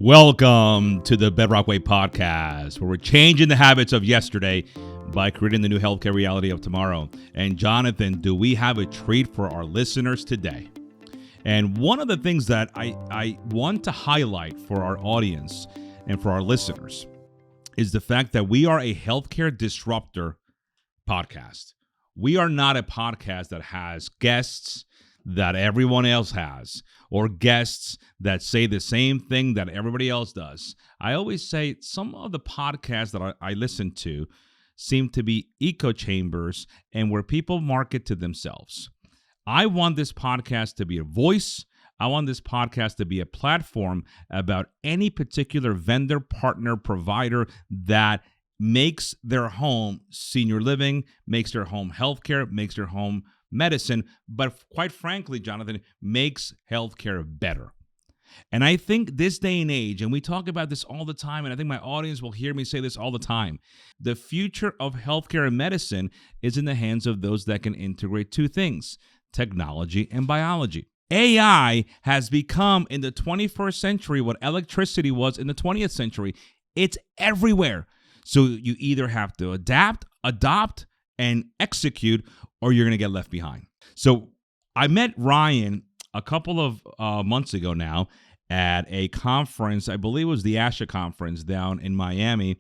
Welcome to the Bedrock Way Podcast, where we're changing the habits of yesterday by creating the new healthcare reality of tomorrow. And Jonathan, do we have a treat for our listeners today? And one of the things that I want to highlight for our audience and for our listeners is the fact that we are a healthcare disruptor podcast. We are not a podcast that has guests that everyone else has, or guests that say the same thing that everybody else does. I always say some of the podcasts that I listen to seem to be echo chambers and where people market to themselves. I want this podcast to be a voice. I want this podcast to be a platform about any particular vendor, partner, provider that makes their home senior living, makes their home healthcare, makes their home medicine, but quite frankly, Jonathan, makes healthcare better. And I think this day and age, and we talk about this all the time, and I think my audience will hear me say this all the time, the future of healthcare and medicine is in the hands of those that can integrate two things, technology and biology. AI has become in the 21st century what electricity was in the 20th century. It's everywhere. So you either have to adapt, adopt, and execute, or you're going to get left behind. So I met Ryan a couple of months ago now at a conference. I believe it was the ASHA conference down in Miami.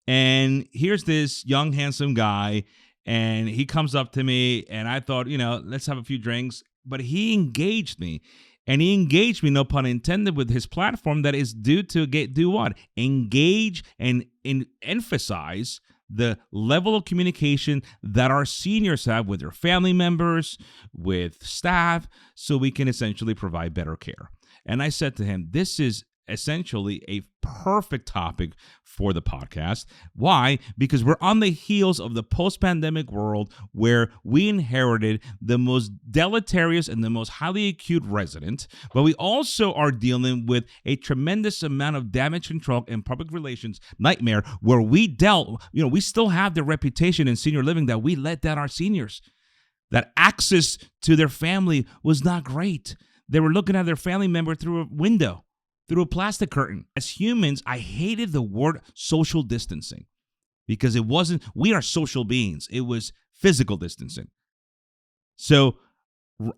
And here's this young, handsome guy, and he comes up to me, and I thought, let's have a few drinks. But he engaged me. And he engaged me, no pun intended, with his platform that is due to do what? Engage and emphasize the level of communication that our seniors have with their family members, with staff, so we can essentially provide better care. And I said to him, this is essentially a perfect topic for the podcast. Why? Because we're on the heels of the post-pandemic world where we inherited the most deleterious and the most highly acute resident, but we also are dealing with a tremendous amount of damage control and public relations nightmare where we still have the reputation in senior living that we let down our seniors, that access to their family was not great. They were looking at their family member through a window, through a plastic curtain. As humans, I hated the word social distancing because we are social beings. It was physical distancing. So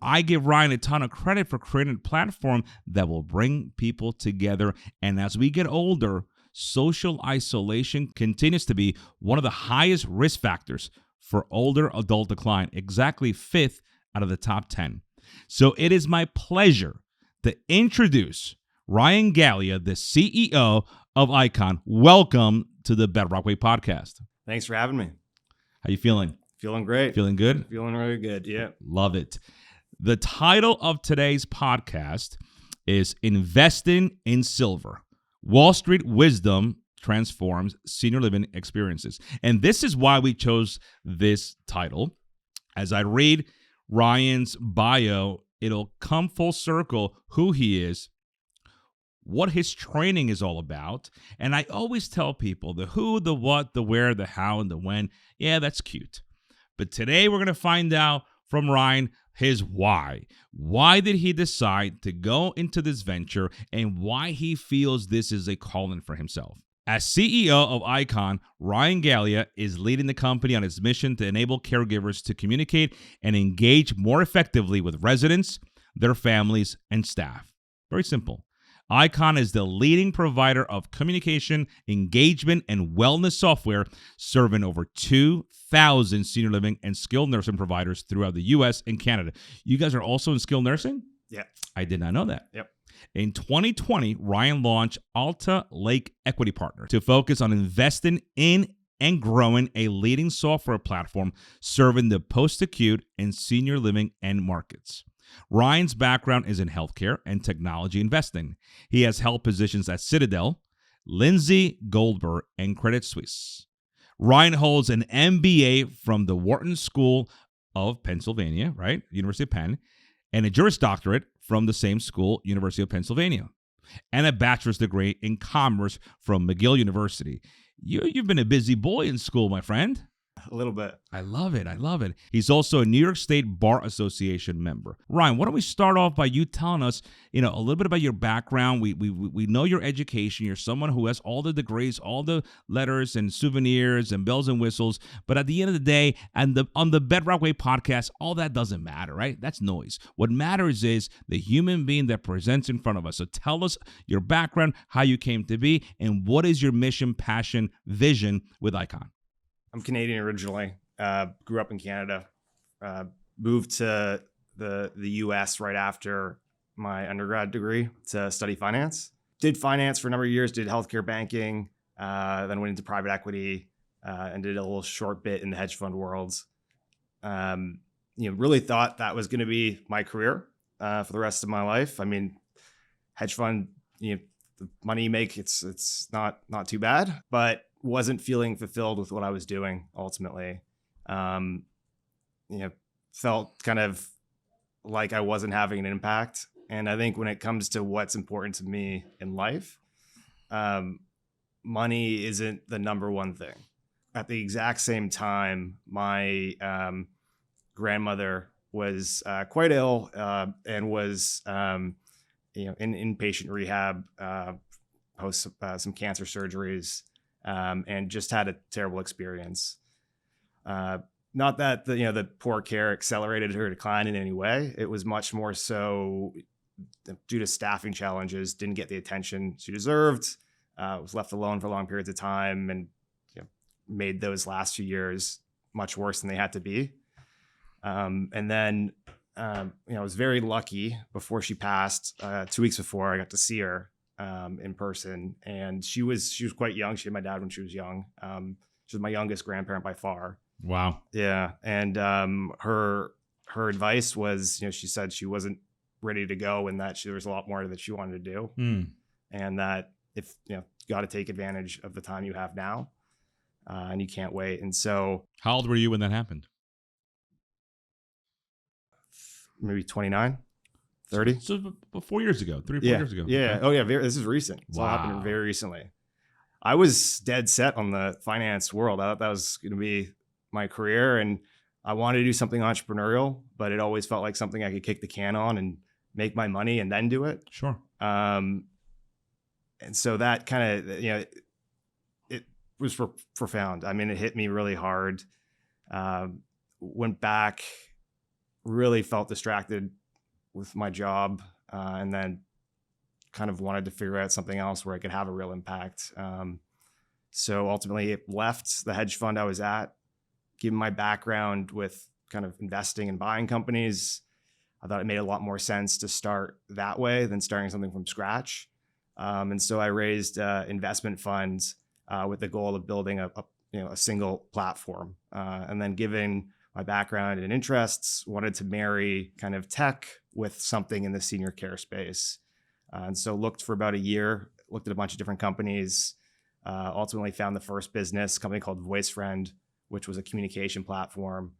I give Ryan a ton of credit for creating a platform that will bring people together. And as we get older, social isolation continues to be one of the highest risk factors for older adult decline, exactly 5th out of the top 10. So it is my pleasure to introduce Ryan Galea, the CEO of Icon. Welcome to the Bedrock Way Podcast. Thanks for having me. How you feeling? Feeling great. Feeling good? Feeling really good, yeah. Love it. The title of today's podcast is Investing in Silver. Wall Street Wisdom Transforms Senior Living Experiences. And this is why we chose this title. As I read Ryan's bio, it'll come full circle who he is, what his training is all about. And I always tell people the who, the what, the where, the how, and the when. Yeah, that's cute. But today we're going to find out from Ryan his why. Why did he decide to go into this venture and why he feels this is a calling for himself? As CEO of Icon, Ryan Galea is leading the company on its mission to enable caregivers to communicate and engage more effectively with residents, their families, and staff. Very simple. Icon is the leading provider of communication, engagement, and wellness software, serving over 2,000 senior living and skilled nursing providers throughout the U.S. and Canada. You guys are also in skilled nursing? Yeah. I did not know that. Yep. In 2020, Ryan launched Alta Lake Equity Partner to focus on investing in and growing a leading software platform serving the post-acute and senior living end markets. Ryan's background is in healthcare and technology investing. He has held positions at Citadel, Lindsay Goldberg, and Credit Suisse. Ryan holds an MBA from the Wharton School of Pennsylvania, right? University of Penn, and a Juris Doctorate from the same school, University of Pennsylvania, and a bachelor's degree in commerce from McGill University. You've been a busy boy in school, my friend. A little bit. I love it. I love it. He's also a New York State Bar Association member. Ryan, why don't we start off by you telling us, a little bit about your background. We know your education. You're someone who has all the degrees, all the letters and souvenirs and bells and whistles. But at the end of the day, and on the Bedrock Way podcast, all that doesn't matter, right? That's noise. What matters is the human being that presents in front of us. So tell us your background, how you came to be, and what is your mission, passion, vision with Icon? I'm Canadian originally. Grew up in Canada. Moved to the U.S. right after my undergrad degree to study finance. Did finance for a number of years. Did healthcare banking. Then went into private equity and did a little short bit in the hedge fund world. Really thought that was going to be my career for the rest of my life. I mean, hedge fund, the money you make, it's not too bad, but wasn't feeling fulfilled with what I was doing ultimately. Felt kind of like I wasn't having an impact. And I think when it comes to what's important to me in life, money isn't the number one thing. At the exact same time, my grandmother was quite ill and was in inpatient rehab post some cancer surgeries, and just had a terrible experience. Not that the poor care accelerated her decline in any way. It was much more so due to staffing challenges, didn't get the attention she deserved, was left alone for long periods of time, and made those last few years much worse than they had to be. And then I was very lucky before she passed. 2 weeks before, I got to see her in person, and she was quite young. She had my dad when she was young. She was my youngest grandparent by far. Wow. Yeah. And her advice was, she said she wasn't ready to go and that there was a lot more that she wanted to do. And that if, you got to take advantage of the time you have now and you can't wait. And so. How old were you when that happened? Maybe 29, 30. So 4 years ago, 3 or 4 years ago. Yeah. Okay. Oh yeah. This is recent. It's all happened very recently. I was dead set on the finance world. I thought that was going to be my career, and I wanted to do something entrepreneurial, but it always felt like something I could kick the can on and make my money and then do it. Sure. And so that kind of, it was profound. I mean, it hit me really hard. Went back, really felt distracted with my job, and then kind of wanted to figure out something else where I could have a real impact. So ultimately left the hedge fund I was at. Given my background with kind of investing and buying companies, I thought it made a lot more sense to start that way than starting something from scratch. And so I raised investment funds with the goal of building a single platform. And then given my background and interests, wanted to marry kind of tech with something in the senior care space. And so looked for about a year, looked at a bunch of different companies, ultimately found the first business, a company called VoiceFriend, which was a communication platform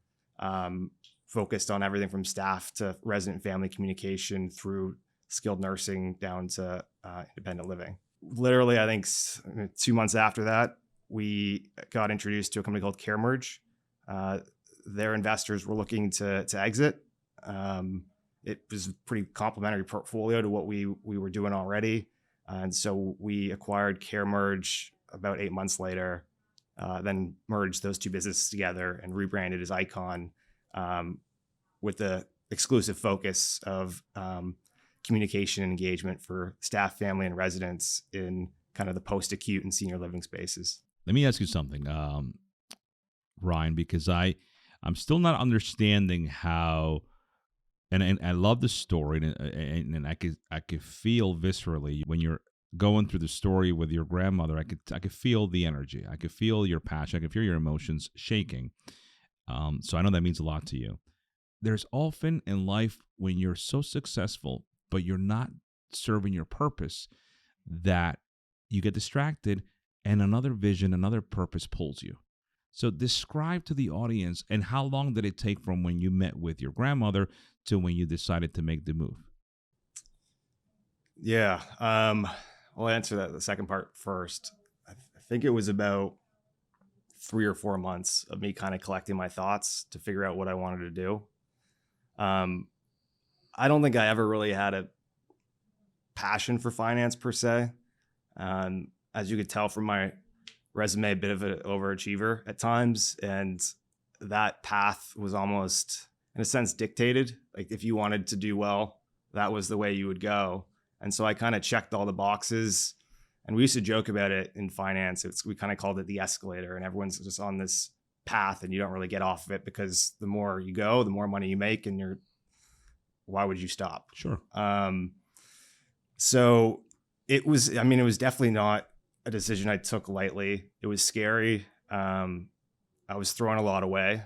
focused on everything from staff to resident family communication through skilled nursing down to independent living. Literally, I think 2 months after that, we got introduced to a company called Caremerge. Their investors were looking to exit. It was a pretty complementary portfolio to what we were doing already. And so we acquired Caremerge about 8 months later. Then merged those two businesses together and rebranded as Icon, with the exclusive focus of communication and engagement for staff, family, and residents in kind of the post-acute and senior living spaces. Let me ask you something, Ryan, because I'm still not understanding how, and I love the story, and I could feel viscerally when you're going through the story with your grandmother. I could feel the energy. I could feel your passion. I could feel your emotions shaking. So I know that means a lot to you. There's often in life when you're so successful, but you're not serving your purpose, that you get distracted and another vision, another purpose pulls you. So describe to the audience, and how long did it take from when you met with your grandmother to when you decided to make the move? Yeah. I'll answer the second part first. I think it was about 3 or 4 months of me kind of collecting my thoughts to figure out what I wanted to do. I don't think I ever really had a passion for finance per se. As you could tell from my resume, a bit of an overachiever at times. And that path was almost, in a sense, dictated. Like if you wanted to do well, that was the way you would go. And so I kind of checked all the boxes. And we used to joke about it in finance. We kind of called it the escalator, and everyone's just on this path and you don't really get off of it, because the more you go, the more money you make, and why would you stop? Sure. So it was definitely not a decision I took lightly. It was scary. I was throwing a lot away.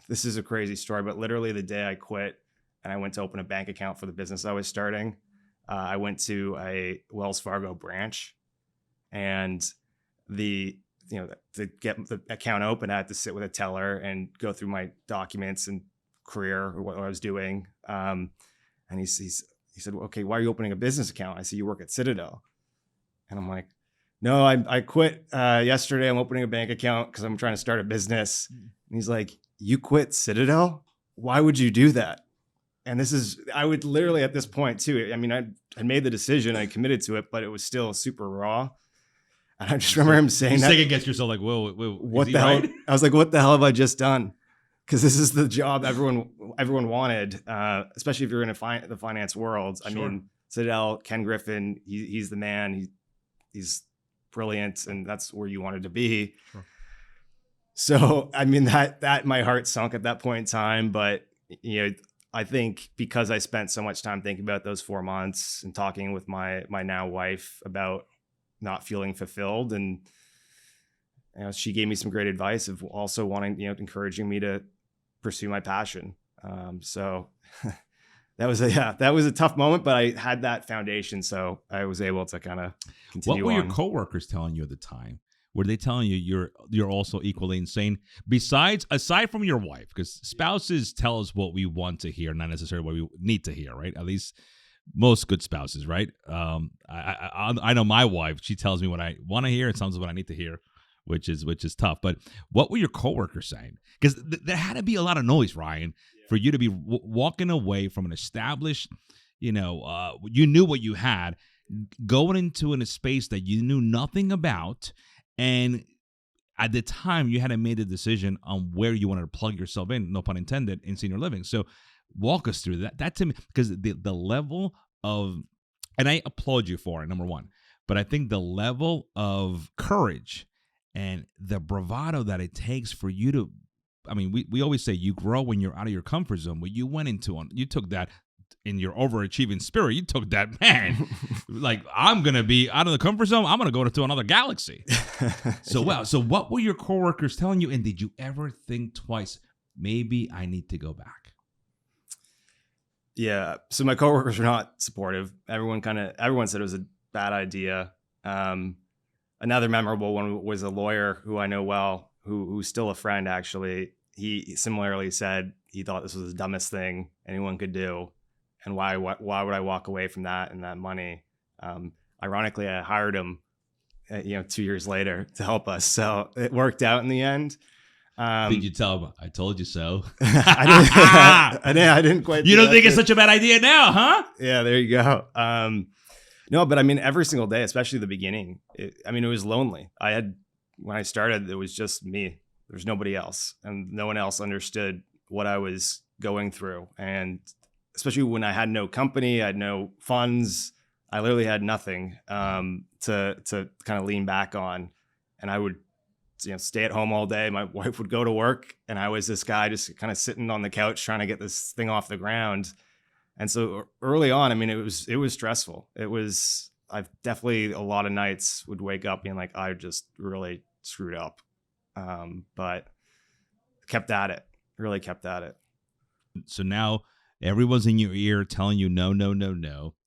This is a crazy story, but literally the day I quit and I went to open a bank account for the business I was starting, I went to a Wells Fargo branch, and to get the account open, I had to sit with a teller and go through my documents and career, or what I was doing. And he said, "Okay, why are you opening a business account?" I said, "You work at Citadel." And I'm like, "No, I quit yesterday. I'm opening a bank account because I'm trying to start a business." And he's like, "You quit Citadel? Why would you do that?" And I would literally at this point too, I mean, I made the decision, I committed to it, but it was still super raw. And I just remember him saying that. Second guess yourself, like, whoa, what the hell? I was like, what the hell have I just done? Because this is the job everyone wanted, especially if you're in the finance world. I mean, Citadel, Ken Griffin, he's the man. He's brilliant, and that's where you wanted to be. Sure. So, I mean, that my heart sunk at that point in time. But I think because I spent so much time thinking about those 4 months and talking with my now wife about not feeling fulfilled, and she gave me some great advice of also wanting, encouraging me to pursue my passion. So that was a tough moment, but I had that foundation, so I was able to kind of continue. What were your coworkers telling you at the time? Were they telling you you're also equally insane? Aside from your wife, because spouses tell us what we want to hear, not necessarily what we need to hear, right? At least most good spouses, right? I know my wife; she tells me what I want to hear and tells me what I need to hear, which is tough. But what were your coworkers saying? Because there had to be a lot of noise, Ryan, for you to be walking away from an established, you knew what you had, going into a space that you knew nothing about. And at the time, you hadn't made a decision on where you wanted to plug yourself in, no pun intended, in senior living. So walk us through that. That to me, because the level of, and I applaud you for it, number one, but I think the level of courage and the bravado that it takes for you to, I mean, we always say you grow when you're out of your comfort zone, but you took that in your overachieving spirit. You took that, man, like, I'm going to be out of the comfort zone. I'm going to go to another galaxy. So, wow. So what were your coworkers telling you? And did you ever think twice, maybe I need to go back? Yeah. So my coworkers were not supportive. Everyone said it was a bad idea. Another memorable one was a lawyer who I know well, who's still a friend, actually. He similarly said he thought this was the dumbest thing anyone could do. And why would I walk away from that and that money? Ironically, I hired him, 2 years later to help us. So it worked out in the end. Did you tell him, I told you so? I didn't quite. You don't think it's such a bad idea now, huh? Yeah, there you go. No, but I mean, every single day, especially the beginning, it was lonely. When I started, it was just me. There's nobody else, and no one else understood what I was going through. And especially when I had no company, I had no funds, I literally had nothing to kind of lean back on. And I would stay at home all day. My wife would go to work, and I was this guy just kind of sitting on the couch trying to get this thing off the ground. And so early on, I mean, it was stressful. I've definitely, a lot of nights would wake up being like, I just really screwed up. But kept at it, really kept at it. So now everyone's in your ear telling you, no,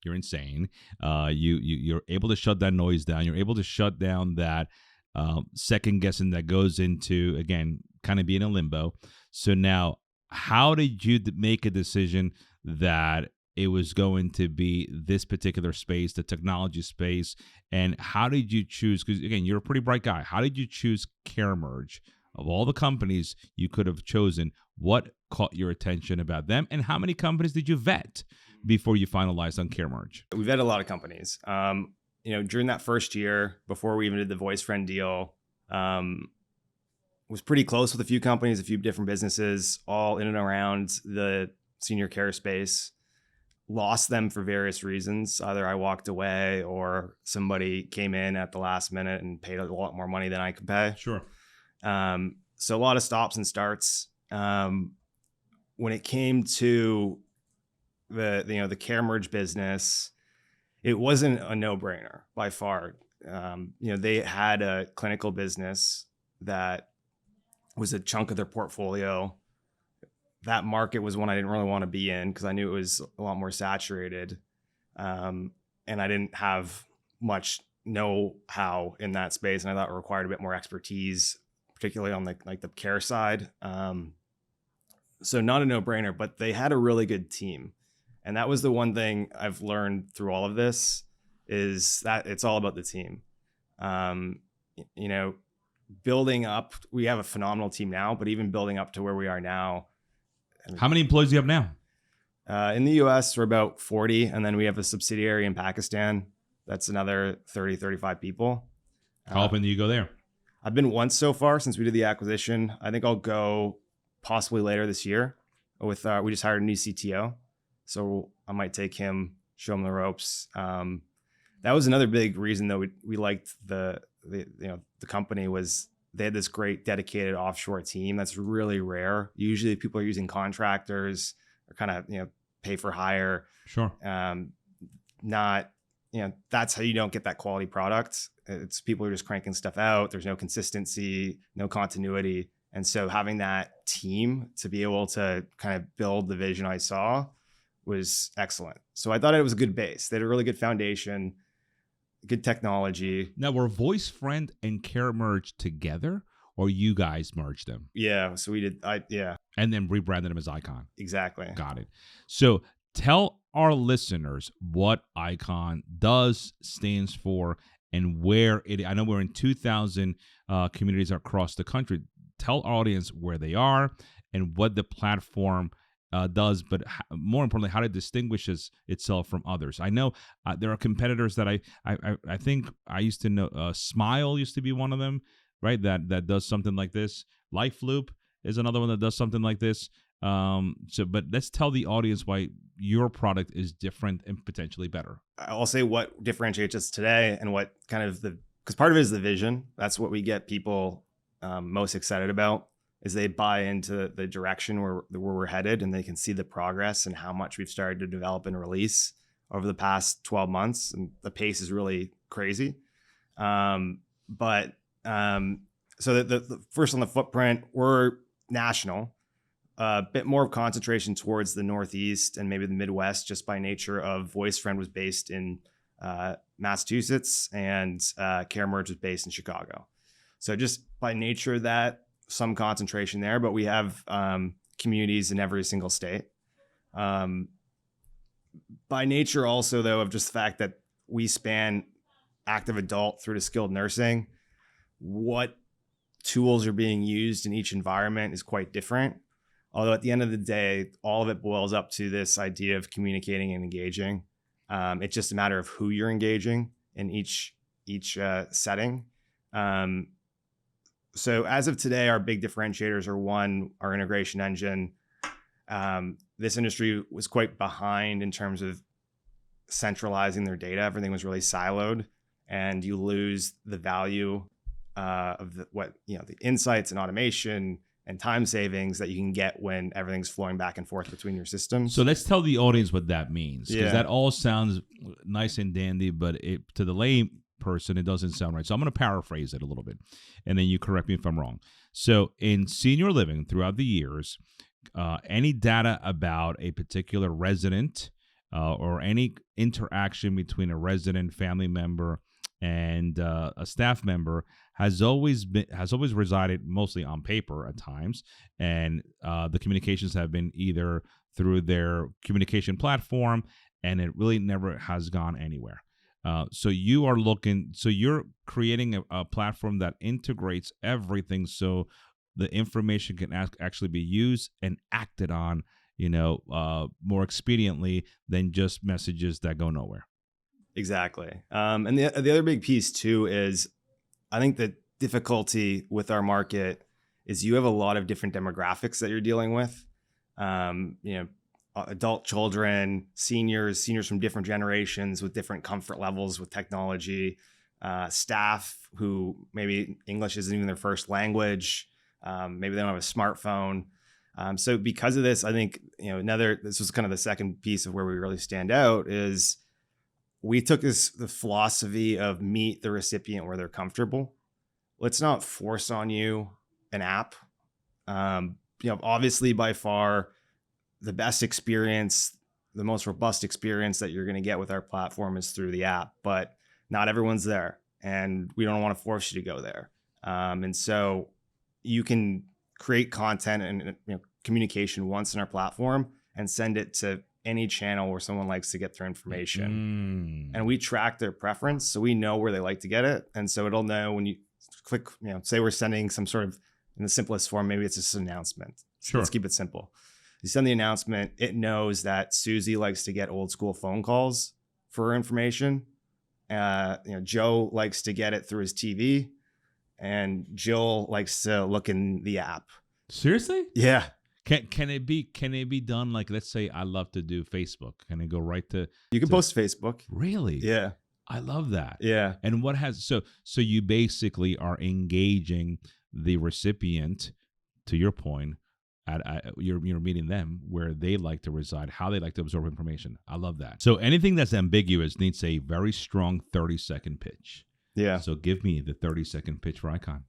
you're insane. You're able to shut that noise down. You're able to shut down that second guessing that goes into, again, kind of being in limbo. So now, how did you make a decision that it was going to be this particular space, the technology space? And how did you choose? Because again, you're a pretty bright guy. How did you choose Caremerge? Of all the companies you could have chosen, what caught your attention about them? And how many companies did you vet before you finalized on Caremerge? We vet a lot of companies. During that first year, before we even did the voice friend deal, was pretty close with a few companies, a few different businesses, all in and around the senior care space. Lost them for various reasons. Either I walked away or somebody came in at the last minute and paid a lot more money than I could pay. Sure. So a lot of stops and starts. When it came to the Caremerge business, it wasn't a no-brainer by far. They had a clinical business that was a chunk of their portfolio. That market was one I didn't really want to be in because I knew it was a lot more saturated. And I didn't have much know-how in that space. And I thought it required a bit more expertise, particularly on the care side. So not a no-brainer, but they had a really good team. And that was the one thing I've learned through all of this is that it's all about the team. Building up, we have a phenomenal team now, but even building up to where we are now. How many employees do you have now? In the US, we're about 40. And then we have a subsidiary in Pakistan. That's another 30, 35 people. How often do you go there? I've been once so far since we did the acquisition. I think I'll go possibly later this year. We just hired a new CTO. So I might take him, show him the ropes. That was another big reason that we liked the company was they had this great dedicated offshore team. That's really rare. Usually people are using contractors or kind of, pay for hire. Sure. That's how you don't get that quality product. It's people are just cranking stuff out. There's no consistency, no continuity. And so having that team to be able to kind of build the vision I saw was excellent. So I thought it was a good base. They had a really good foundation, good technology. Now, were Voice Friend and Caremerge together, or you guys merged them? Yeah, so we did. And then rebranded them as Icon. Exactly. Got it. So tell our listeners what Icon does, stands for, and where it. I know we're in 2,000 communities across the country. Tell our audience where they are and what the platform does, but more importantly, how it distinguishes itself from others. I know there are competitors that I think I used to know. Smile used to be one of them, right? That does something like this. Life Loop is another one that does something like this. But let's tell the audience why your product is different and potentially better. I'll say what differentiates us today and what kind of because part of it is the vision. That's what we get people most excited about. Is they buy into the direction where we're headed, and they can see the progress and how much we've started to develop and release over the past 12 months. And the pace is really crazy. So the first on the footprint, we're national, a bit more concentration towards the Northeast and maybe the Midwest, just by nature of Voice Friend was based in Massachusetts and Caremerge was based in Chicago. So just by nature of that, some concentration there, but we have communities in every single state. By nature also, though, of just the fact that we span active adult through to skilled nursing, what tools are being used in each environment is quite different. Although at the end of the day, all of it boils up to this idea of communicating and engaging. It's just a matter of who you're engaging in each setting. So as of today, our big differentiators are one, our integration engine. This industry was quite behind in terms of centralizing their data. Everything was really siloed, and you lose the value of the insights and automation and time savings that you can get when everything's flowing back and forth between your systems. So let's tell the audience what that means, because that all sounds nice and dandy, but to the lay person, it doesn't sound right. So I'm going to paraphrase it a little bit, and then you correct me if I'm wrong. So in senior living throughout the years, any data about a particular resident or any interaction between a resident, family member, and a staff member has always resided mostly on paper at times, and the communications have been either through their communication platform, and it really never has gone anywhere. So you're creating a platform that integrates everything, the information can actually be used and acted on, more expediently than just messages that go nowhere. Exactly. And the other big piece too is, I think the difficulty with our market is you have a lot of different demographics that you're dealing with. Adult children, seniors from different generations with different comfort levels with technology, staff who maybe English isn't even their first language. Maybe they don't have a smartphone. So because of this, I think, this was kind of the second piece of where we really stand out is we took the philosophy of meet the recipient where they're comfortable. Let's not force on you an app. Obviously by far the best experience, the most robust experience that you're going to get with our platform is through the app, but not everyone's there and we don't want to force you to go there. And so you can create content and communication once in our platform and send it to any channel where someone likes to get their information. And we track their preference. So we know where they like to get it. And so it'll know when you click, say we're sending some sort of, in the simplest form, maybe it's just an announcement. Sure. Let's keep it simple. You send the announcement, it knows that Susie likes to get old school phone calls for her information. Joe likes to get it through his TV, and Jill likes to look in the app. Seriously? Yeah. Can it be done like, let's say I love to do Facebook? Can it go right to? You can post to Facebook. Really? Yeah. I love that. Yeah. And so you basically are engaging the recipient, to your point, you're meeting them where they like to reside, how they like to absorb information. I love that. So anything that's ambiguous needs a very strong 30-second pitch. Yeah. So give me the 30-second pitch for Icon.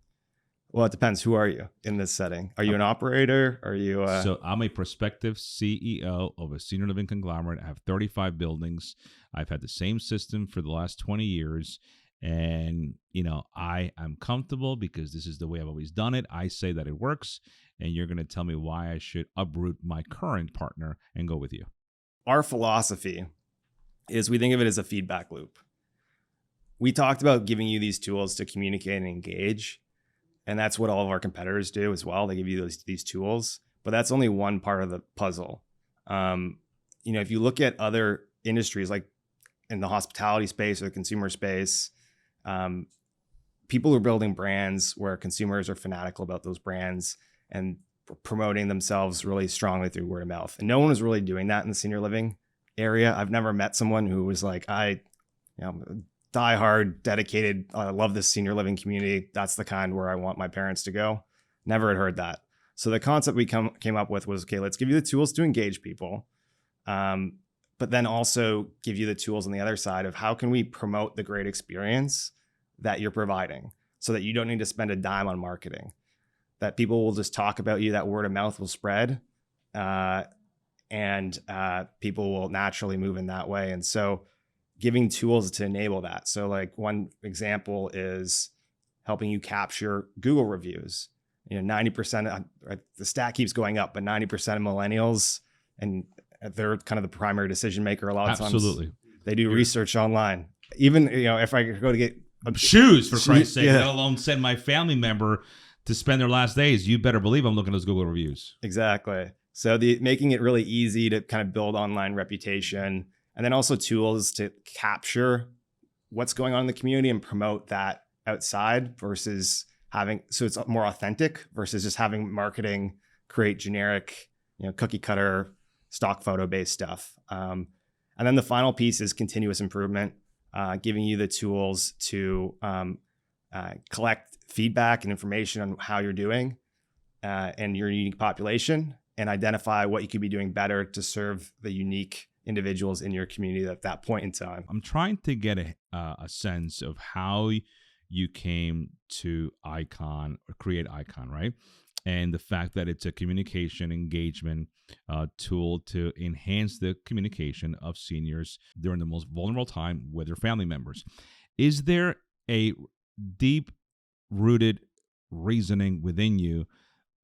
Well, it depends. Who are you in this setting? Are you an operator? Are you? So I'm a prospective CEO of a senior living conglomerate. I have 35 buildings. I've had the same system for the last 20 years. And, I am comfortable because this is the way I've always done it. I say that it works. And you're going to tell me why I should uproot my current partner and go with you. Our philosophy is we think of it as a feedback loop. We talked about giving you these tools to communicate and engage. And that's what all of our competitors do as well. They give you these tools, but that's only one part of the puzzle. If you look at other industries, like in the hospitality space or the consumer space, people are building brands where consumers are fanatical about those brands and promoting themselves really strongly through word of mouth. And no one was really doing that in the senior living area. I've never met someone who was like, die hard, dedicated. I love this senior living community. That's the kind where I want my parents to go. Never had heard that. So the concept we came up with was, okay, let's give you the tools to engage people, but then also give you the tools on the other side of how can we promote the great experience that you're providing so that you don't need to spend a dime on marketing, that people will just talk about you, that word of mouth will spread, and people will naturally move in that way. And so giving tools to enable that. So like one example is helping you capture Google reviews. 90%, the stat keeps going up, but 90% of millennials, and they're kind of the primary decision maker a lot of times. Absolutely. They do research online. Even, if I go to get shoes, for Christ's sake, let alone send my family member to spend their last days, you better believe I'm looking at those Google reviews. Exactly. So making it really easy to kind of build online reputation, and then also tools to capture what's going on in the community and promote that outside versus so it's more authentic versus just having marketing create generic, cookie cutter, stock photo based stuff. And then the final piece is continuous improvement, giving you the tools to collect feedback and information on how you're doing and your unique population, and identify what you could be doing better to serve the unique individuals in your community at that point in time. I'm trying to get a sense of how you came to Icon or create Icon, right? And the fact that it's a communication engagement tool to enhance the communication of seniors during the most vulnerable time with their family members. Is there a deep-rooted reasoning within you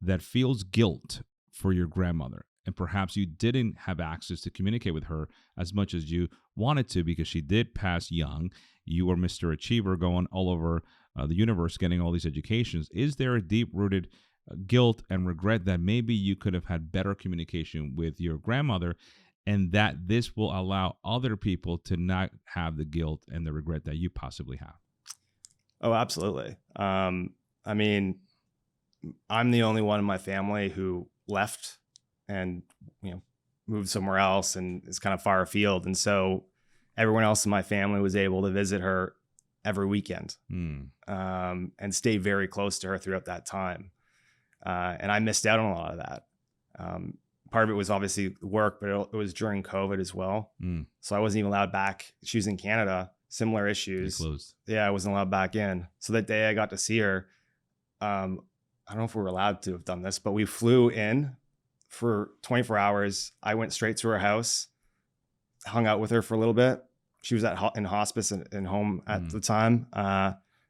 that feels guilt for your grandmother? and perhaps you didn't have access to communicate with her as much as you wanted to because she did pass young. You were Mr. Achiever going all over the universe getting all these educations. Is there a deep-rooted guilt and regret that maybe you could have had better communication with your grandmother, and that this will allow other people to not have the guilt and the regret that you possibly have? Oh, absolutely. I mean, I'm the only one in my family who left and, moved somewhere else and is kind of far afield. And so everyone else in my family was able to visit her every weekend, and stay very close to her throughout that time. And I missed out on a lot of that. Part of it was obviously work, but it was during COVID as well. So I wasn't even allowed back. She was in Canada, similar issues. Closed. Yeah, I wasn't allowed back in. So that day I got to see her, I don't know if we were allowed to have done this, but we flew in for 24 hours. I went straight to her house, hung out with her for a little bit. She was in hospice and home at the time.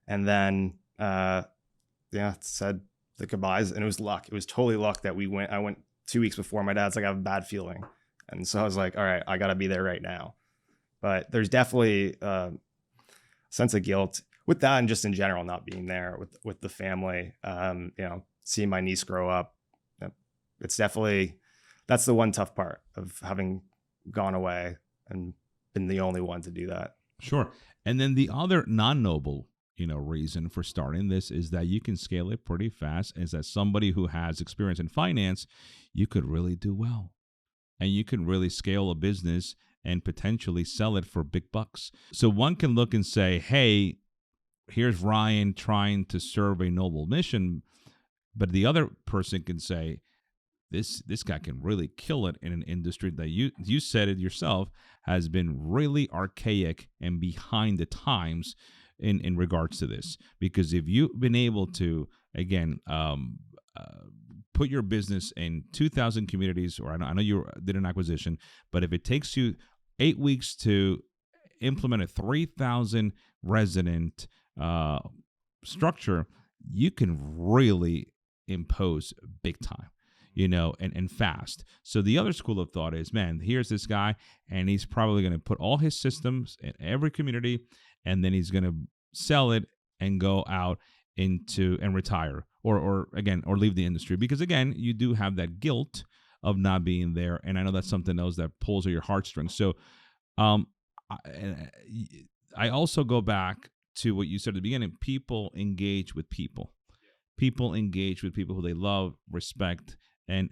And then, said the goodbyes, and it was luck. It was totally luck that I went 2 weeks before. My dad's like, I have a bad feeling. And so I was like, all right, I got to be there right now. But there's definitely a sense of guilt with that, and just in general, not being there with the family, seeing my niece grow up. It's definitely, that's the one tough part of having gone away and been the only one to do that. Sure. And then the other non-noble, reason for starting this is that you can scale it pretty fast. Is that somebody who has experience in finance, you could really do well. And you can really scale a business and potentially sell it for big bucks. So one can look and say, hey, here's Ryan trying to serve a noble mission. But the other person can say, this guy can really kill it in an industry that you said it yourself has been really archaic and behind the times in regards to this. Because if you've been able to, again, put your business in 2,000 communities, or I know you did an acquisition, but if it takes you 8 weeks to implement a 3,000 resident structure, you can really impose big time, and fast. So the other school of thought is, man, here's this guy, and he's probably going to put all his systems in every community, and then he's going to sell it and go out into and retire or leave the industry. Because again, you do have that guilt of not being there. And I know that's something else that pulls at your heartstrings. So I also go back to what you said at the beginning. People engage with people. People engage with people who they love, respect, and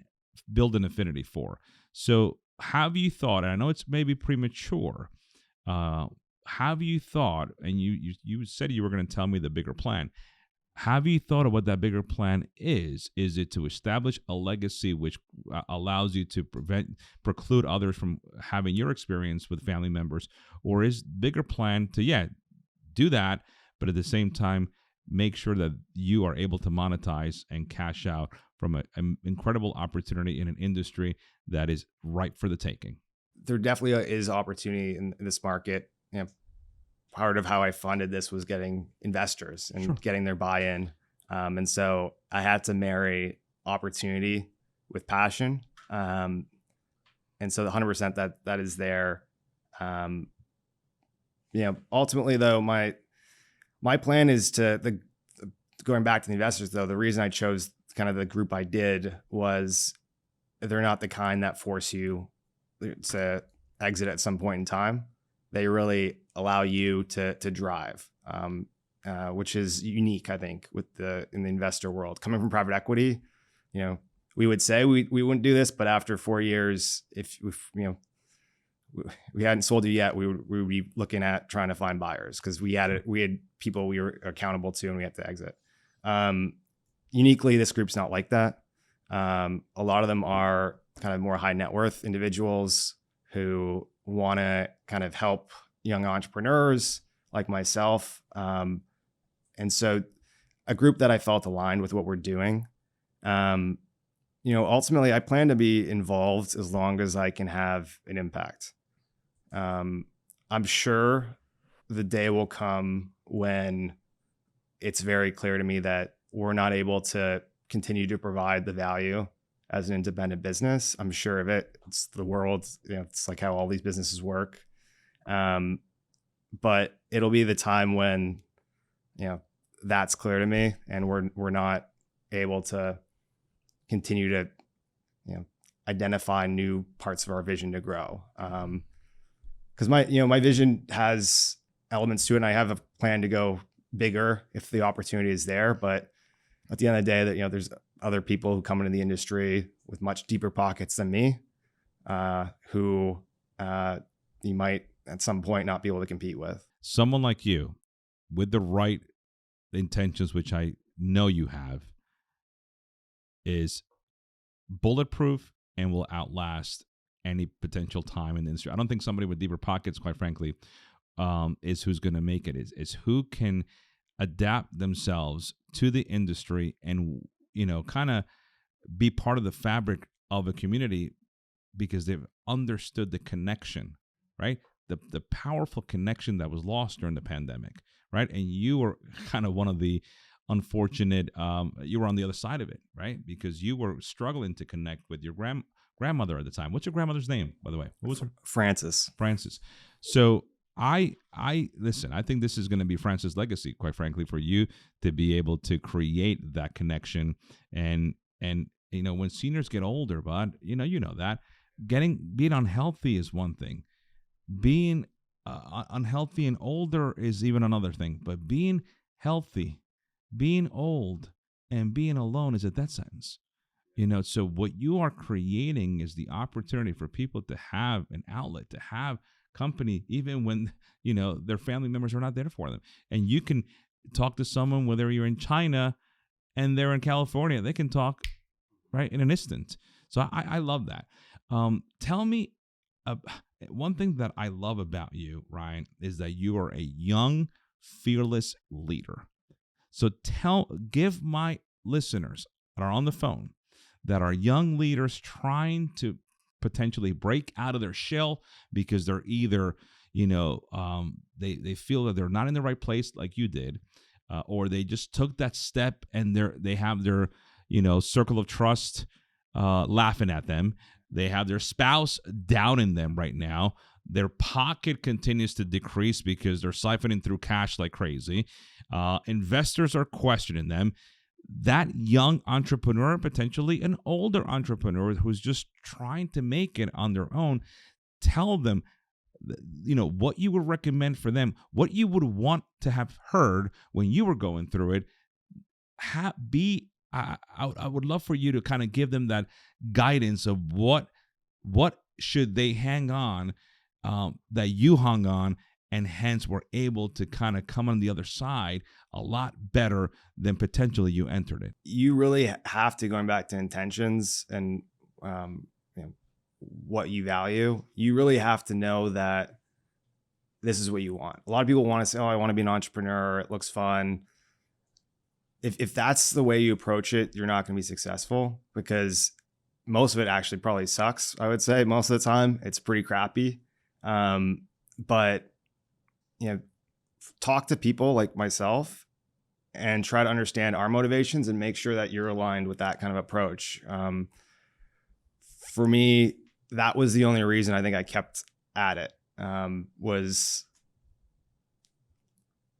build an affinity for. So have you thought, and I know it's maybe premature, have you thought, and you said you were going to tell me the bigger plan, have you thought of what that bigger plan is? Is it to establish a legacy which allows you to preclude others from having your experience with family members? Or is bigger plan to, do that, but at the same time, make sure that you are able to monetize and cash out from an incredible opportunity in an industry that is ripe for the taking? There definitely is opportunity in this market. Part of how I funded this was getting investors and getting their buy-in. And so I had to marry opportunity with passion. And so the 100% that is there. Ultimately though, my plan is going back to the investors though, the reason I chose kind of the group I did was they're not the kind that force you to exit at some point in time. They really allow you to drive, which is unique, I think, in the investor world. Coming from private equity, we would say we wouldn't do this, but after 4 years, if we hadn't sold it yet, we would be looking at trying to find buyers because we had people we were accountable to and we had to exit. Uniquely, this group's not like that. A lot of them are kind of more high net worth individuals who want to kind of help young entrepreneurs like myself. And so a group that I felt aligned with what we're doing. Ultimately I plan to be involved as long as I can have an impact. I'm sure the day will come when it's very clear to me that we're not able to continue to provide the value as an independent business. I'm sure of it. It's the world, it's like how all these businesses work. But it'll be the time when, that's clear to me, and we're not able to continue to, identify new parts of our vision to grow. Because my vision has elements to it, and I have a plan to go bigger if the opportunity is there. But at the end of the day, that there's other people who come into the industry with much deeper pockets than me, who you might at some point not be able to compete with. Someone like you, with the right intentions, which I know you have, is bulletproof and will outlast any potential time in the industry. I don't think somebody with deeper pockets, quite frankly, is who's going to make it. Is who can adapt themselves to the industry and kind of be part of the fabric of a community, because they've understood the connection, right? The powerful connection that was lost during the pandemic, right? And you were kind of one of the unfortunate, you were on the other side of it, right? Because you were struggling to connect with your grandmother at the time. What's your grandmother's name, by the way? What was her? Frances. So I listen, I think this is going to be Frances' legacy, quite frankly, for you to be able to create that connection. And when seniors get older, bud, you know that being unhealthy is one thing. Being unhealthy and older is even another thing. But being healthy, being old, and being alone is a death sentence. So what you are creating is the opportunity for people to have an outlet, to have company, even when, their family members are not there for them. And you can talk to someone, whether you're in China and they're in California, they can talk right in an instant. So I love that. Tell me, one thing that I love about you, Ryan, is that you are a young, fearless leader. So give my listeners that are on the phone, that are young leaders trying to potentially break out of their shell because they're either, they feel that they're not in the right place like you did, or they just took that step and they have their, circle of trust laughing at them. They have their spouse down in them right now. Their pocket continues to decrease because they're siphoning through cash like crazy. Investors are questioning them. That young entrepreneur, potentially an older entrepreneur who's just trying to make it on their own, tell them, what you would recommend for them, what you would want to have heard when you were going through it. I would love for you to kind of give them that guidance of what should they hang on, that you hung on, and hence were able to kind of come on the other side a lot better than potentially you entered it. You really have to, going back to intentions and what you value, you really have to know that this is what you want. A lot of people want to say, I want to be an entrepreneur. It looks fun. If that's the way you approach it, you're not going to be successful, because most of it actually probably sucks. I would say most of the time it's pretty crappy. But talk to people like myself and try to understand our motivations and make sure that you're aligned with that kind of approach. For me, that was the only reason I think I kept at it, was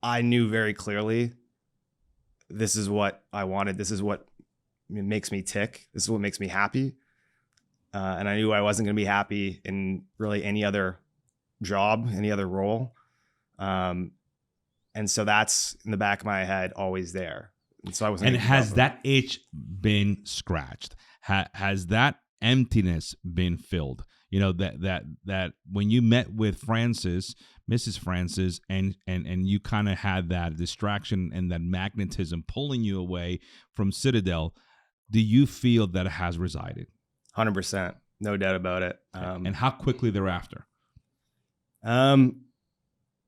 I knew very clearly this is what I wanted. This is what makes me tick. This is what makes me happy. And I knew I wasn't going to be happy in really any other job, any other role. And so that's in the back of my head, always there. And so I wasn't. And has that itch been scratched? Has that emptiness been filled? That when you met with Mrs. Frances, and you kind of had that distraction and that magnetism pulling you away from Citadel, do you feel that it has resided? 100%, no doubt about it. And how quickly thereafter?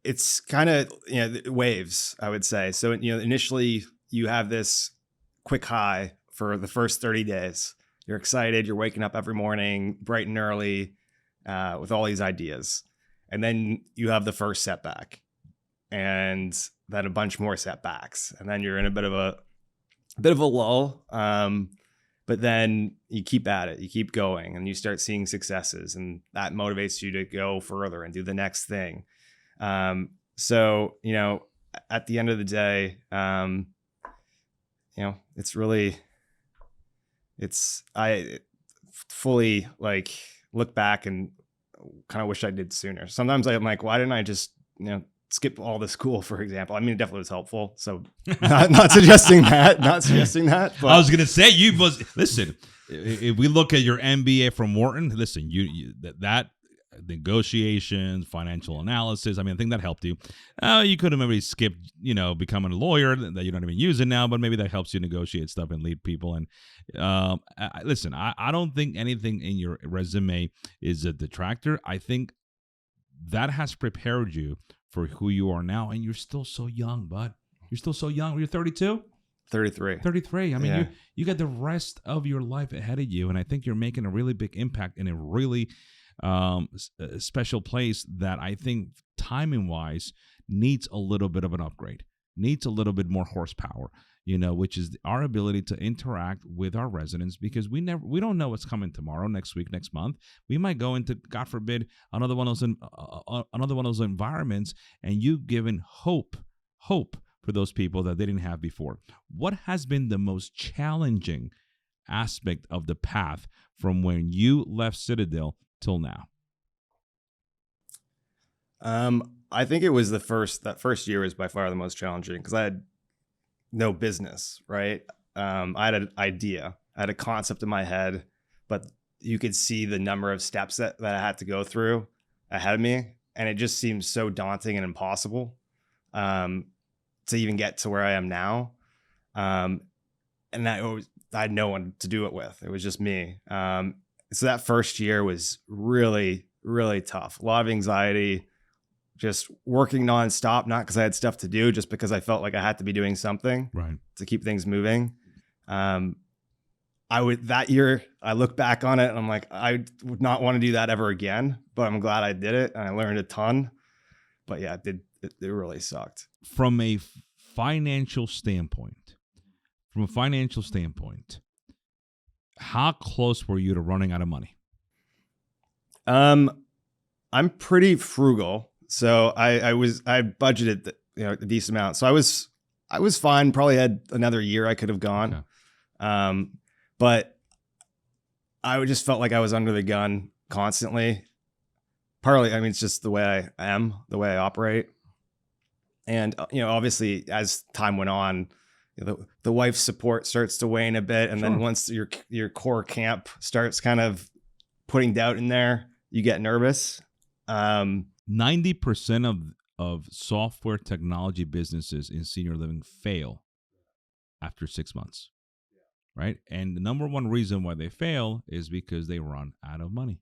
It's kind of, waves, I would say. So, initially you have this quick high for the first 30 days. You're excited. You're waking up every morning bright and early, with all these ideas. And then you have the first setback, and then a bunch more setbacks. And then you're in a bit of a lull. But then you keep at it, you keep going, and you start seeing successes, and that motivates you to go further and do the next thing. So, at the end of the day, I fully like look back and kind of wish I did sooner. Sometimes I'm like, why didn't I just, skip all the school, for example? I mean, it definitely was helpful. So not suggesting that, but I was going to say, listen, if we look at your MBA from Wharton, listen, that negotiations, financial analysis, I think that helped you. You could have maybe skipped, becoming a lawyer that you're not even using now, but maybe that helps you negotiate stuff and lead people. And listen, I don't think anything in your resume is a detractor. I think that has prepared you for who you are now, and you're still so young, bud. You're still so young. You're 32? 33. 33. You got the rest of your life ahead of you, and I think you're making a really big impact in a really special place that I think timing-wise needs a little bit of an upgrade, needs a little bit more horsepower, which is our ability to interact with our residents, because we don't know what's coming tomorrow, next week, next month. We might go into, God forbid, another one of those environments, and you've given hope for those people that they didn't have before. What has been the most challenging aspect of the path from when you left Citadel till now? I think it was that first year was by far the most challenging, because I had no business, right? I had an idea, I had a concept in my head, but you could see the number of steps that I had to go through ahead of me. And it just seemed so daunting and impossible to even get to where I am now. And I had no one to do it with. It was just me. So that first year was really, really tough. A lot of anxiety, just working nonstop, not because I had stuff to do, just because I felt like I had to be doing something to keep things moving. That year, I look back on it and I'm like, I would not want to do that ever again, but I'm glad I did it and I learned a ton. But yeah, it really sucked. From a financial standpoint, how close were you to running out of money? I'm pretty frugal. So I budgeted a decent amount. So I was fine. Probably had another year I could have gone. Okay. But I just felt like I was under the gun constantly. Partly, it's just the way I am, the way I operate. And, obviously as time went on, the wife's support starts to wane a bit. And then once your core camp starts kind of putting doubt in there, you get nervous. 90% of software technology businesses in senior living fail after 6 months, right? And the number one reason why they fail is because they run out of money.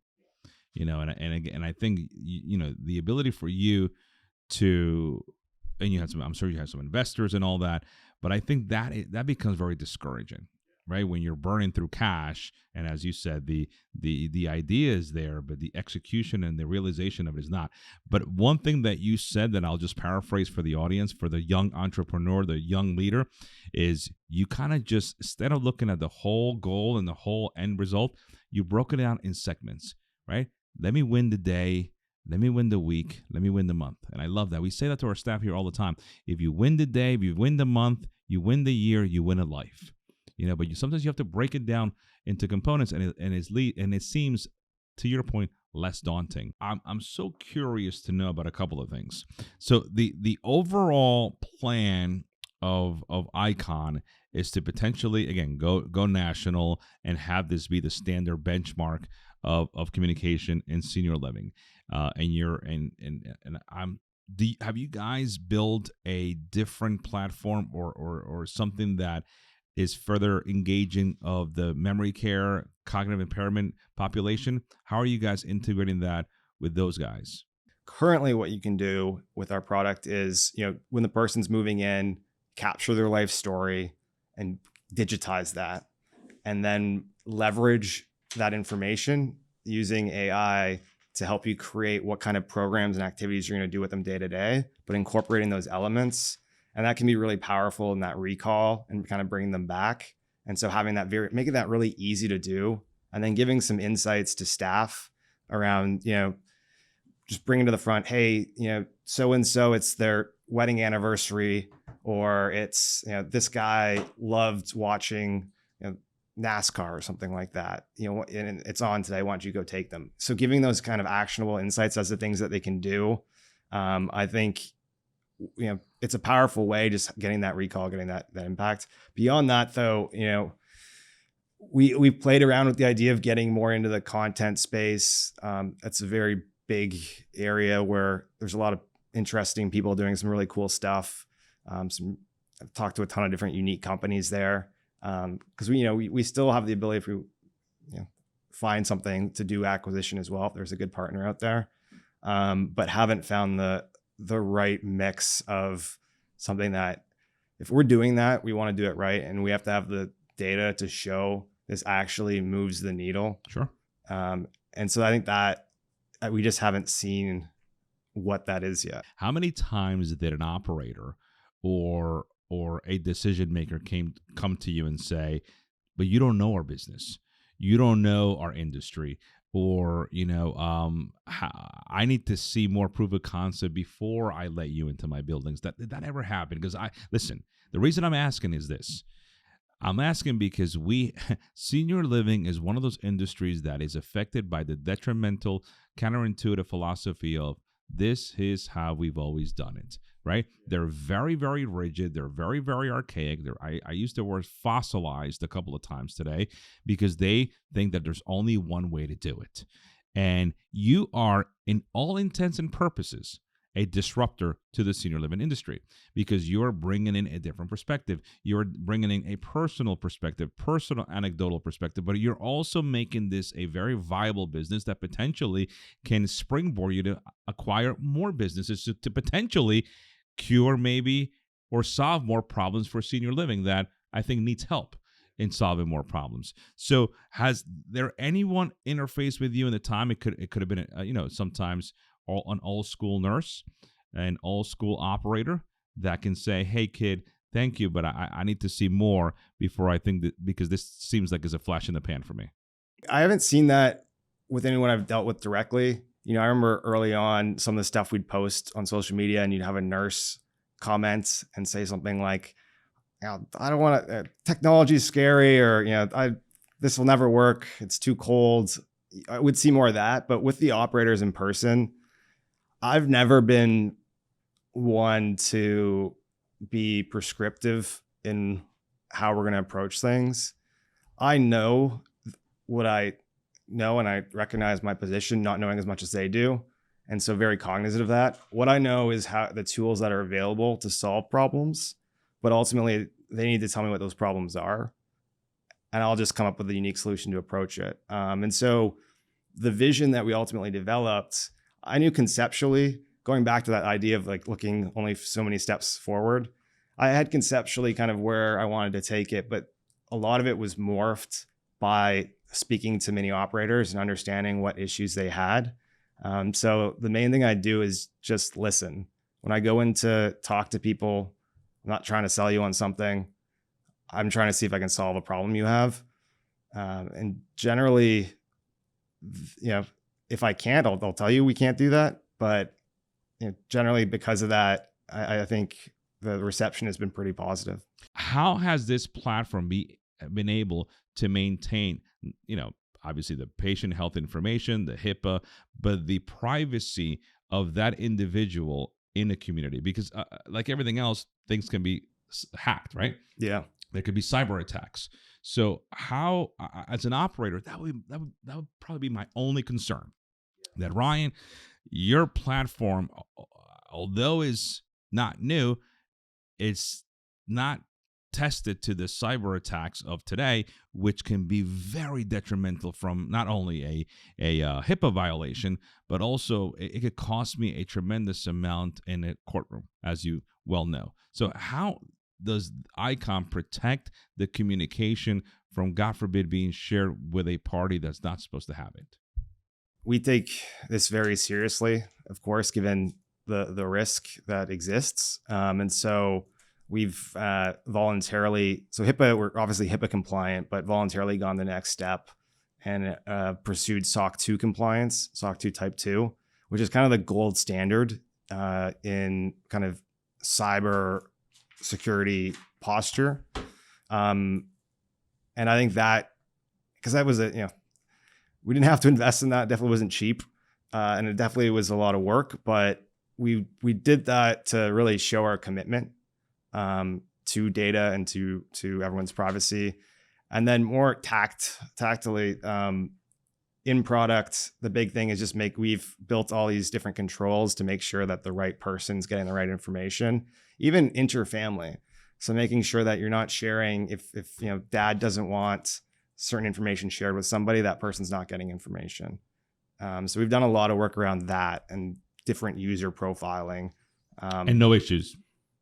And I think the ability for you to, and I'm sure you have some investors and all that, but I think that becomes very discouraging, right? When you're burning through cash, and as you said, the idea is there, but the execution and the realization of it is not. But one thing that you said that I'll just paraphrase for the audience, for the young entrepreneur, the young leader, is you kind of just, instead of looking at the whole goal and the whole end result, you broke it down in segments, right? Let me win the day. Let me win the week. Let me win the month. And I love that. We say that to our staff here all the time. If you win the day, if you win the month, you win the year, you win a life. But sometimes you have to break it down into components, and it seems, to your point, less daunting. I'm so curious to know about a couple of things. So the overall plan of Icon is to potentially, again, go national and have this be the standard benchmark of communication in senior living. Have you guys built a different platform or something that is further engaging of the memory care, cognitive impairment population? How are you guys integrating that with those guys? Currently, what you can do with our product is, when the person's moving in, capture their life story and digitize that, and then leverage that information using AI to help you create what kind of programs and activities you're going to do with them day to day, but incorporating those elements. And that can be really powerful in that recall and kind of bringing them back. And so having that making that really easy to do, and then giving some insights to staff around, just bringing to the front, hey, so-and-so, it's their wedding anniversary, or it's, this guy loved watching, NASCAR or something like that, and it's on today. Why don't you go take them? So giving those kind of actionable insights as the things that they can do. I think, it's a powerful way, just getting that recall, getting that impact. Beyond that though, we played around with the idea of getting more into the content space. That's a very big area where there's a lot of interesting people doing some really cool stuff. I've talked to a ton of different unique companies there. Because we still have the ability, if we find something, to do acquisition as well if there's a good partner out there, but haven't found the right mix of something that, if we're doing that, we want to do it right, and we have to have the data to show this actually moves the needle. Sure. And so I think that we just haven't seen what that is yet. How many times did an operator or a decision maker come to you and say, but you don't know our business, you don't know our industry, or I need to see more proof of concept before I let you into my buildings? Did that ever happen? Because listen, the reason I'm asking is this. I'm asking because senior living is one of those industries that is affected by the detrimental, counterintuitive philosophy of this is how we've always done it. Right? They're very, very rigid. They're very, very archaic. I used the word fossilized a couple of times today because they think that there's only one way to do it. And you are, in all intents and purposes, a disruptor to the senior living industry because you're bringing in a different perspective. You're bringing in a personal perspective, personal anecdotal perspective, but you're also making this a very viable business that potentially can springboard you to acquire more businesses to potentially cure maybe or solve more problems for senior living that I think needs help in solving more problems. So has there anyone interfaced with you in the time? It could have been sometimes an old school nurse, an old school operator that can say, hey kid, thank you, but I need to see more before I think that, because this seems like it's a flash in the pan for me. I haven't seen that with anyone I've dealt with directly. I remember early on some of the stuff we'd post on social media, and you'd have a nurse comment and say something like, I don't want to, technology is scary, or, this will never work, it's too cold. I would see more of that. But with the operators in person, I've never been one to be prescriptive in how we're going to approach things. I know what I know, and I recognize my position, not knowing as much as they do. And so very cognizant of that. What I know is how the tools that are available to solve problems, but ultimately they need to tell me what those problems are, and I'll just come up with a unique solution to approach it. And so the vision that we ultimately developed, I knew conceptually, going back to that idea of like looking only so many steps forward, I had conceptually kind of where I wanted to take it, but a lot of it was morphed by speaking to many operators and understanding what issues they had. So the main thing I do is just listen. When I go in to talk to people, I'm not trying to sell you on something. I'm trying to see if I can solve a problem you have. And generally, if I can't, I'll tell you we can't do that. But generally, because of that, I think the reception has been pretty positive. How has this platform been able to maintain, obviously the patient health information, the HIPAA, but the privacy of that individual in the community? Because like everything else, things can be hacked, right? Yeah. There could be cyber attacks. So how, as an operator, that would probably be my only concern. That Ryan, your platform, although is not new, it's not tested to the cyber attacks of today, which can be very detrimental from not only a HIPAA violation, but also it could cost me a tremendous amount in a courtroom, as you well know. So how does ICOM protect the communication from, God forbid, being shared with a party that's not supposed to have it? We take this very seriously, of course, given the risk that exists. And so we've voluntarily, so HIPAA, we're obviously HIPAA compliant, but voluntarily gone the next step and pursued SOC 2 compliance, SOC 2 type 2, which is kind of the gold standard in kind of cyber security posture. And I think that, because that was we didn't have to invest in that. It definitely wasn't cheap. And it definitely was a lot of work, but we did that to really show our commitment to data and to everyone's privacy. And then more tactily in product, the big thing is just we've built all these different controls to make sure that the right person's getting the right information, even inter-family. So making sure that you're not sharing, if dad doesn't want certain information shared with somebody, that person's not getting information. So we've done a lot of work around that and different user profiling. And no issues.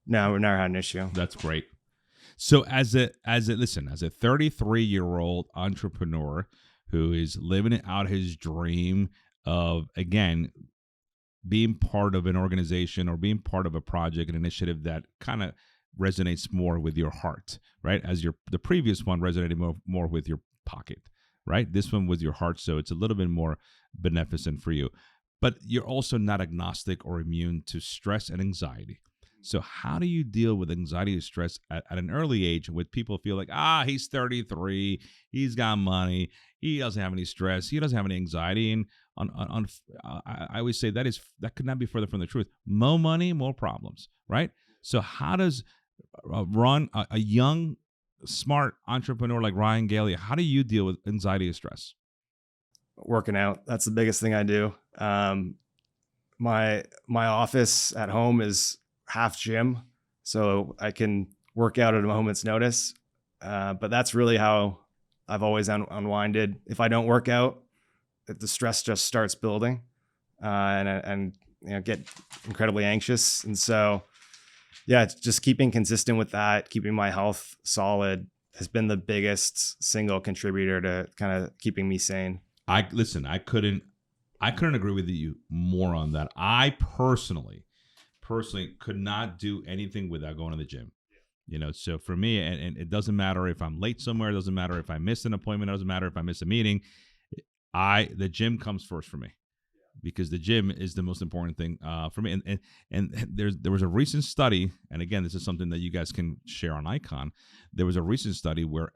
No, we've never had an issue. That's great. So as a 33-year-old entrepreneur who is living out his dream of, again, being part of an organization or being part of a project, an initiative that kind of resonates more with your heart, right? As the previous one resonated more with your pocket, right? This one with your heart, so it's a little bit more beneficent for you. But you're also not agnostic or immune to stress and anxiety. So how do you deal with anxiety and stress at an early age when people feel like, he's 33, he's got money, he doesn't have any stress, he doesn't have any anxiety? And I always say that could not be further from the truth. More money, more problems, right? So how does a young, smart entrepreneur like Ryan Galea, how do you deal with anxiety and stress? Working out. That's the biggest thing I do. My office at home is half gym, so I can work out at a moment's notice. But that's really how I've always unwinded. If I don't work out, the stress just starts building, and get incredibly anxious. And so, yeah, just keeping consistent with that, keeping my health solid has been the biggest single contributor to kind of keeping me sane. I couldn't agree with you more on that. I personally could not do anything without going to the gym. So for me, and it doesn't matter if I'm late somewhere, it doesn't matter if I miss an appointment, it doesn't matter if I miss a meeting. The gym comes first for me, because the gym is the most important thing for me. And there was a recent study, and again, this is something that you guys can share on Icon. There was a recent study where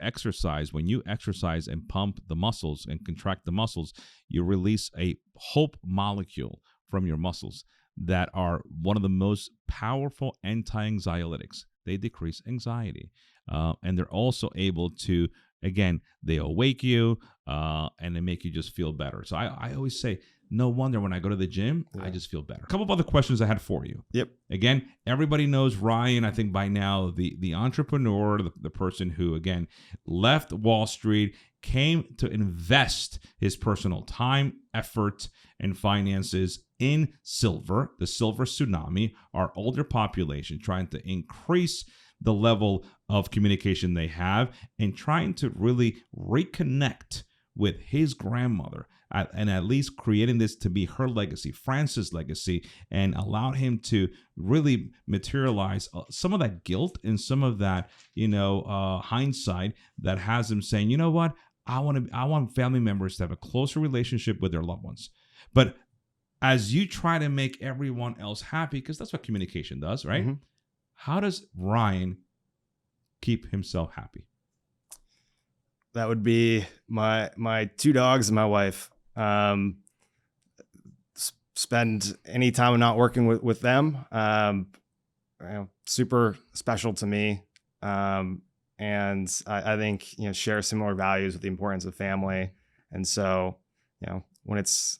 when you exercise and pump the muscles and contract the muscles, you release a hope molecule from your muscles that are one of the most powerful anti-anxiolytics. They decrease anxiety. And they're also able to, again, they awake you and they make you just feel better. So I always say, no wonder when I go to the gym, I just feel better. A couple of other questions I had for you. Yep. Again, everybody knows Ryan, I think by now, the entrepreneur, the person who, again, left Wall Street, came to invest his personal time, effort, and finances in silver, the silver tsunami, our older population, trying to increase the level of communication they have and trying to really reconnect with his grandmother, and at least creating this to be her legacy, France's legacy, and allowed him to really materialize some of that guilt and some of that, hindsight that has him saying, you know what, I want family members to have a closer relationship with their loved ones. But as you try to make everyone else happy, because that's what communication does, right? Mm-hmm. How does Ryan keep himself happy? That would be my two dogs and my wife. Spend any time I'm not working with them. Super special to me. And I think, share similar values with the importance of family. And so, when it's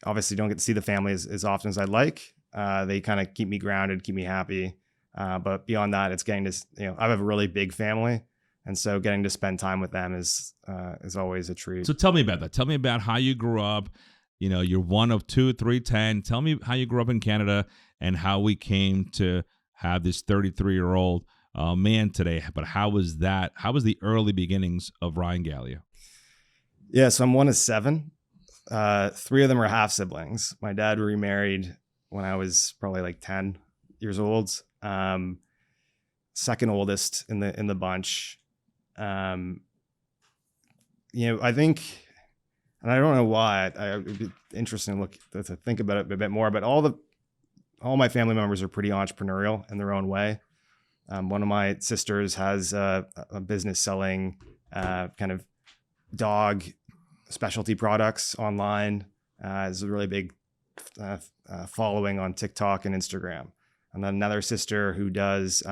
obviously don't get to see the family as often as I'd like, they kind of keep me grounded, keep me happy. But beyond that, it's getting to, I have a really big family. And so getting to spend time with them is always a treat. So tell me about that. Tell me about how you grew up. You're one of 2, 3, 10. Tell me how you grew up in Canada and how we came to have this 33-year-old man today. But how was that? How was the early beginnings of Ryan Galea? Yeah, so I'm one of 7. 3 of them are half siblings. My dad remarried when I was probably like 10 years old. second oldest in the bunch. I think, and I don't know why, it'd be interesting to think about it a bit more, but all my family members are pretty entrepreneurial in their own way. One of my sisters has a business selling kind of dog specialty products online. Has a really big following on TikTok and Instagram. And then another sister who she does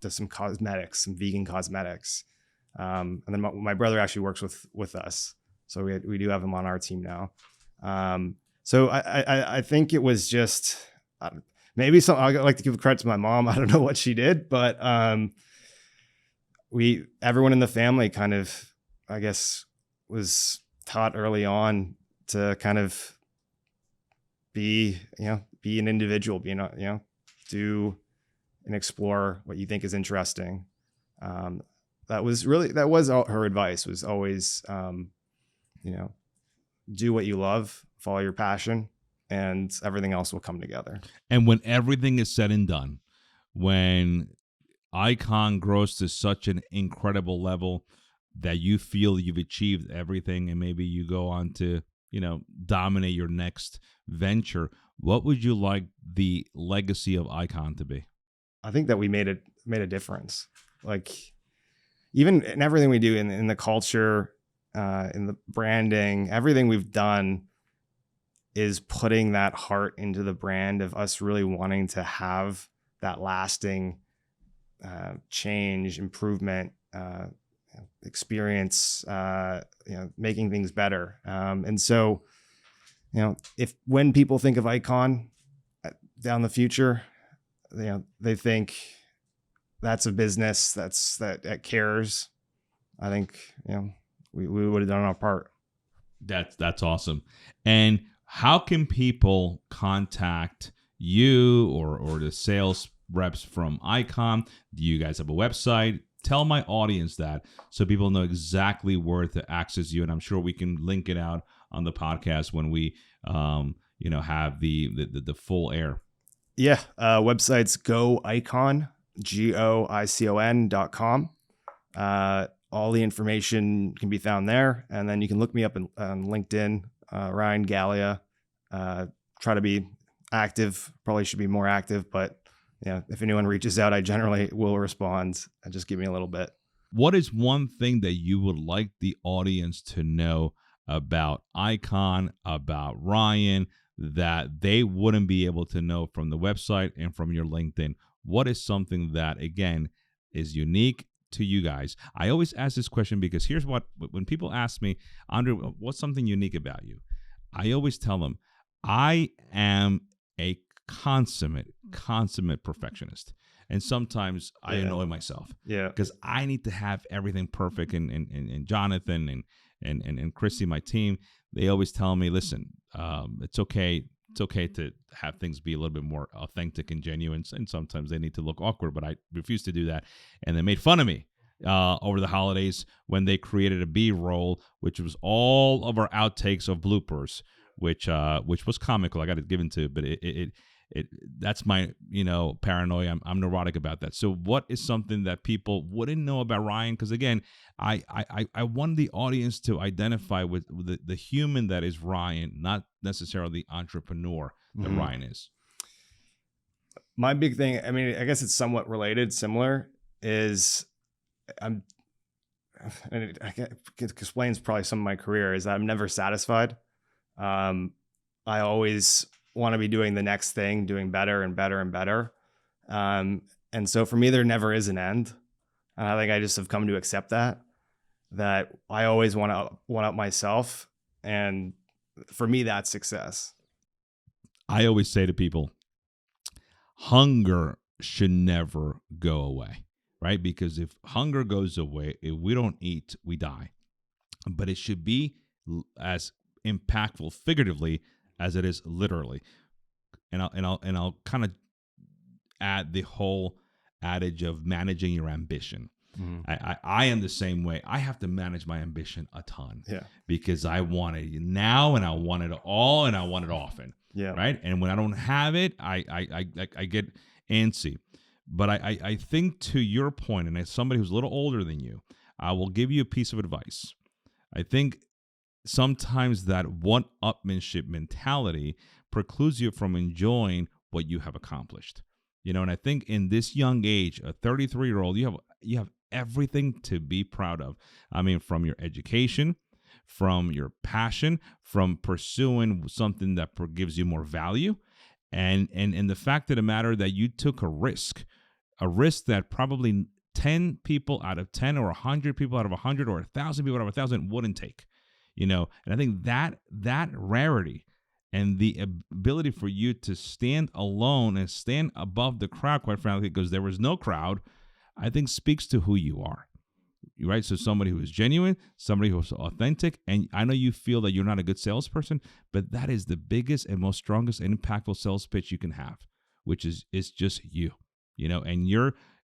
some cosmetics, some vegan cosmetics. And then my brother actually works with us. So we do have him on our team now. So I think it was just maybe something. I like to give credit to my mom. I don't know what she did, but everyone in the family kind of, I guess, was taught early on to kind of be an individual, do and explore what you think is interesting. That was her advice, was always, do what you love, follow your passion, and everything else will come together. And when everything is said and done, when Icon grows to such an incredible level that you feel you've achieved everything, and maybe you go on to, dominate your next venture, what would you like the legacy of Icon to be? I think that we made a difference. Like, even in everything we do, in the culture, in the branding, everything we've done is putting that heart into the brand of us really wanting to have that lasting change, improvement, experience, making things better. And so, when people think of Icon down the future, they think that's a business that cares. I think, we would have done our part. That's awesome. And how can people contact you or the sales reps from Icon? Do you guys have a website? Tell my audience that, so people know exactly where to access you. And I'm sure we can link it out on the podcast when we, have the full air. Yeah. Website's goicon, GOICON.com. All the information can be found there. And then you can look me up on LinkedIn, Ryan Galea. Try to be active, probably should be more active, but if anyone reaches out, I generally will respond. Just give me a little bit. What is one thing that you would like the audience to know about Icon, about Ryan, that they wouldn't be able to know from the website and from your LinkedIn? What is something that, again, is unique to you guys? I always ask this question because here's when people ask me, Andrew, what's something unique about you? I always tell them, I am a consummate perfectionist. And sometimes I annoy myself. Yeah. Because I need to have everything perfect. And Jonathan and Christy, my team, they always tell me, listen, it's okay. It's okay to have things be a little bit more authentic and genuine. And sometimes they need to look awkward, but I refuse to do that. And they made fun of me over the holidays when they created a B-roll, which was all of our outtakes of bloopers, which was comical. I got it given to, but it that's my paranoia. I'm neurotic about that. So what is something that people wouldn't know about Ryan? Because again, I want the audience to identify with the human that is Ryan, not necessarily the entrepreneur that Ryan is. My big thing, I mean, I guess it's somewhat related, similar, is and it explains probably some of my career, is that I'm never satisfied. I always want to be doing the next thing, doing better and better and better. And so for me, there never is an end. And I think I just have come to accept that I always want to one up myself. And for me, that's success. I always say to people, hunger should never go away, right? Because if hunger goes away, if we don't eat, we die. But it should be as impactful figuratively as it is literally. And I'll kind of add the whole adage of managing your ambition. I am the same way. I have to manage my ambition a ton, because I want it now, and I want it all, and I want it often, right? And when I don't have it, I get antsy. But I think to your point, and as somebody who's a little older than you, I will give you a piece of advice. I think sometimes that one-upmanship mentality precludes you from enjoying what you have accomplished. And I think in this young age, a 33-year-old, you have everything to be proud of. I mean, from your education, from your passion, from pursuing something that gives you more value, and the fact of the matter that you took a risk that probably 10 people out of 10 or 100 people out of 100 or 1,000 people out of 1,000 wouldn't take. And I think that rarity and the ability for you to stand alone and stand above the crowd, quite frankly, because there was no crowd, I think speaks to who you are, right? So somebody who is genuine, somebody who is authentic, and I know you feel that you're not a good salesperson, but that is the biggest and most strongest and impactful sales pitch you can have, which is just you, and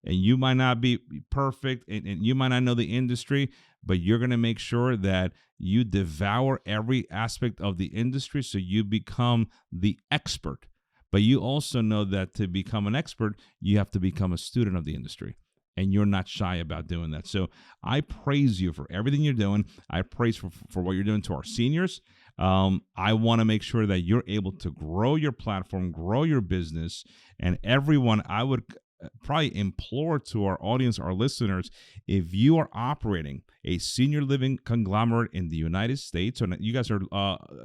you might not be perfect and you might not know the industry, but you're going to make sure that you devour every aspect of the industry so you become the expert. But you also know that to become an expert, you have to become a student of the industry. And you're not shy about doing that. So I praise you for everything you're doing. I praise for what you're doing to our seniors. I want to make sure that you're able to grow your platform, grow your business. And everyone, I would probably implore to our audience, our listeners, if you are operating a senior living conglomerate in the United States, and you guys are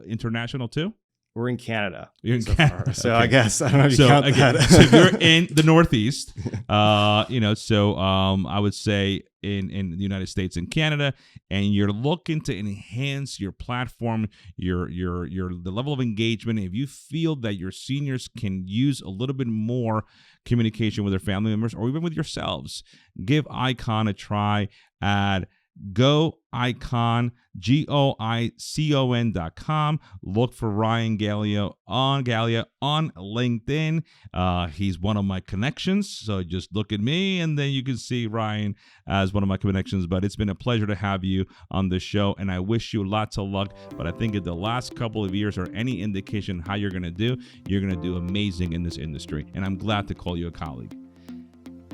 international too? We're in Canada. You're in Canada. So okay. I guess, I don't know if you count that. So if you're in the Northeast, I would say in the United States and Canada, and you're looking to enhance your platform, the level of engagement, if you feel that your seniors can use a little bit more communication with their family members or even with yourselves, give Icon a try at goicon.com. Look for Ryan Galea on LinkedIn. He's one of my connections, so just look at me and then you can see Ryan as one of my connections. But it's been a pleasure to have you on the show, and I wish you lots of luck. But I think if the last couple of years are any indication how you're going to do, you're going to do amazing in this industry, and I'm glad to call you a colleague.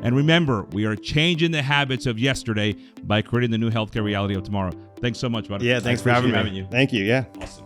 And remember, we are changing the habits of yesterday by creating the new healthcare reality of tomorrow. Thanks so much, buddy. Yeah, thanks for having me. You. Thank you. Yeah. Awesome.